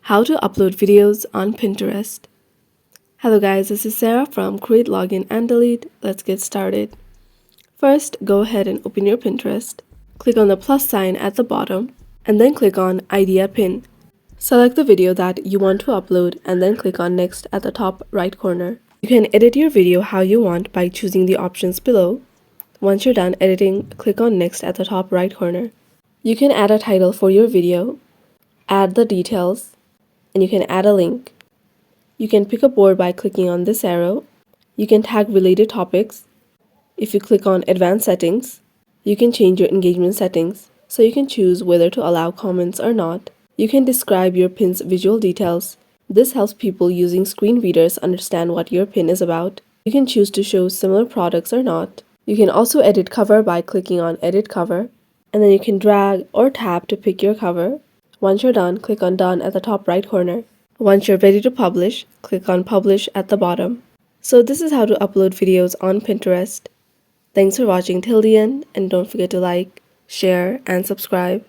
How to upload videos on Pinterest. Hello guys, this is Sarah from Create Login and Delete. Let's get started. First, go ahead and open your Pinterest. Click on the plus sign at the bottom and then click on Idea Pin. Select the video that you want to upload and then click on Next at the top right corner. You can edit your video how you want by choosing the options below. Once you're done editing, click on Next at the top right corner. You can add a title for your video, add the details, and you can add a link. You can pick a board by clicking on this arrow. You can tag related topics. If you click on Advanced Settings, you can change your engagement settings, so you can choose whether to allow comments or not. You can describe your pin's visual details. This helps people using screen readers understand what your pin is about. You can choose to show similar products or not. You can also edit cover by clicking on Edit Cover, and then you can drag or tap to pick your cover. Once you're done, click on Done at the top right corner. Once you're ready to publish, click on Publish at the bottom. So this is how to upload videos on Pinterest. Thanks for watching till the end, and don't forget to like, share, and subscribe.